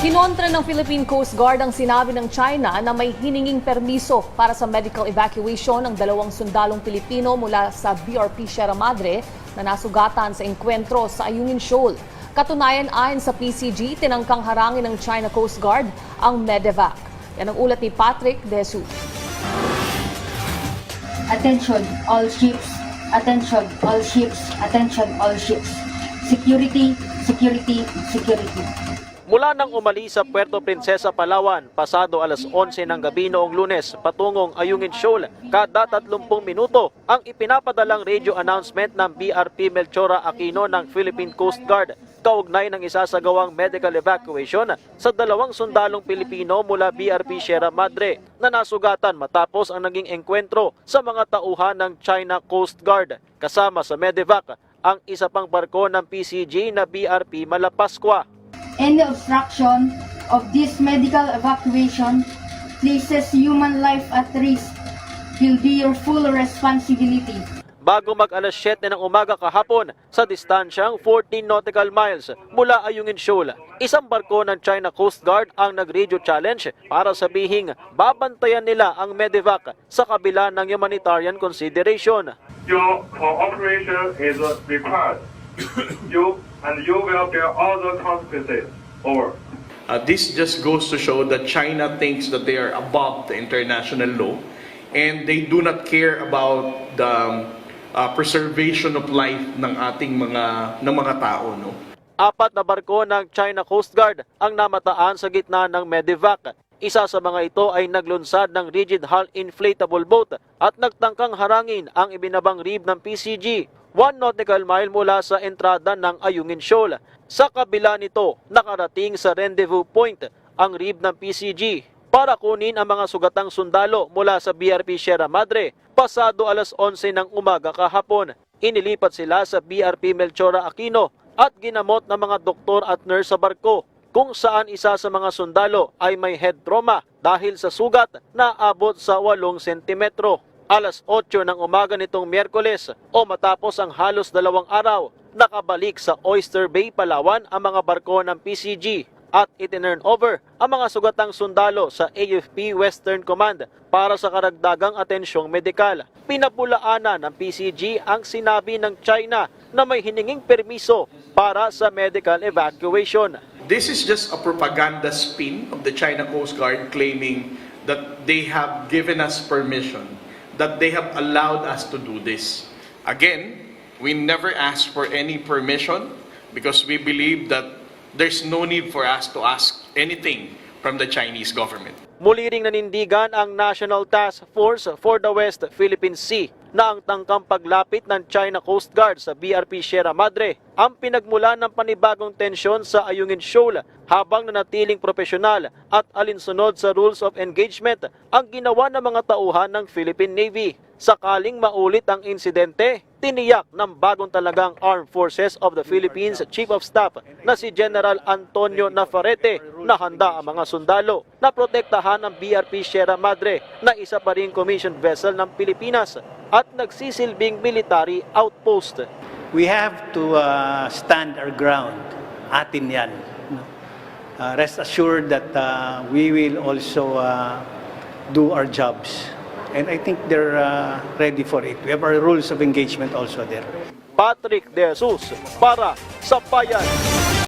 Kinontra ng Philippine Coast Guard ang sinabi ng China na may hininging permiso para sa medical evacuation ng 2 sundalong Pilipino mula sa BRP Sierra Madre na nasugatan sa engkwentro sa Ayungin Shoal. Katunayan ayon sa PCG, tinangkang harangin ng China Coast Guard ang medevac. Yan ang ulat ni Patrick De Jesus. Attention all ships, attention all ships, attention all ships. Security, security, security. Mula nang umalis sa Puerto Princesa, Palawan, pasado alas 11 ng gabi noong Lunes patungong Ayungin Shoal, kada 30 minuto ang ipinapadalang radio announcement ng BRP Melchora Aquino ng Philippine Coast Guard kaugnay ng isasagawang medical evacuation sa 2 sundalong Pilipino mula BRP Sierra Madre na nasugatan matapos ang naging engkwentro sa mga tauhan ng China Coast Guard. Kasama sa medevac ang isa pang barko ng PCG na BRP Malapascua. Any obstruction of this medical evacuation places human life at risk will be your full responsibility. Bago mag-alas 7 ng umaga kahapon sa distansyang 14 nautical miles mula Ayungin Shoal, isang barko ng China Coast Guard ang nag-radio challenge para sabihing babantayan nila ang medevac sa kabila ng humanitarian consideration. Your cooperation is required. You will bear all the consequences. Over. This just goes to show that China thinks that they are above the international law and they do not care about the preservation of life ng ating mga tao, no? 4 na barko ng China Coast Guard ang namataan sa gitna ng medevac. Isa sa mga ito ay naglunsad ng rigid hull inflatable boat at nagtangkang harangin ang ibinabang rib ng PCG 1 nautical mile mula sa entrada ng Ayungin Shoal. Sa kabila nito, nakarating sa rendezvous point ang rib ng PCG para kunin ang mga sugatang sundalo mula sa BRP Sierra Madre. Pasado alas 11 ng umaga kahapon, inilipat sila sa BRP Melchora Aquino at ginamot ng mga doktor at nurse sa barko, kung saan isa sa mga sundalo ay may head trauma dahil sa sugat na abot sa 8 sentimetro. Alas 8 ng umaga nitong Miyerkules o matapos ang halos 2 araw, nakabalik sa Oyster Bay, Palawan ang mga barko ng PCG at itinurn over ang mga sugatang sundalo sa AFP Western Command para sa karagdagang atensyong medikal. Pinapulaanan ng PCG ang sinabi ng China na may hininging permiso para sa medical evacuation. This is just a propaganda spin of the China Coast Guard claiming that they have given us permission, that they have allowed us to do this. Again, we never asked for any permission because we believe that there's no need for us to ask anything from the Chinese government. Muli ring nanindigan ang National Task Force for the West Philippine Sea na ang tangkang paglapit ng China Coast Guard sa BRP Sierra Madre ang pinagmulan ng panibagong tensyon sa Ayungin Shoal habang nanatiling profesional at alinsunod sa rules of engagement ang ginawa ng mga tauhan ng Philippine Navy. Sakaling maulit ang insidente, tiniyak ng bagong talagang Armed Forces of the Philippines Chief of Staff na si General Antonio Navarrete na handa ang mga sundalo na protektahan ang BRP Sierra Madre na isa pa ring commissioned vessel ng Pilipinas at nagsisilbing military outpost. We have to stand our ground. Atin yan. Rest assured that we will also do our jobs. And I think they're ready for it. We have our rules of engagement also there. Patrick De Jesus para sa Bayan.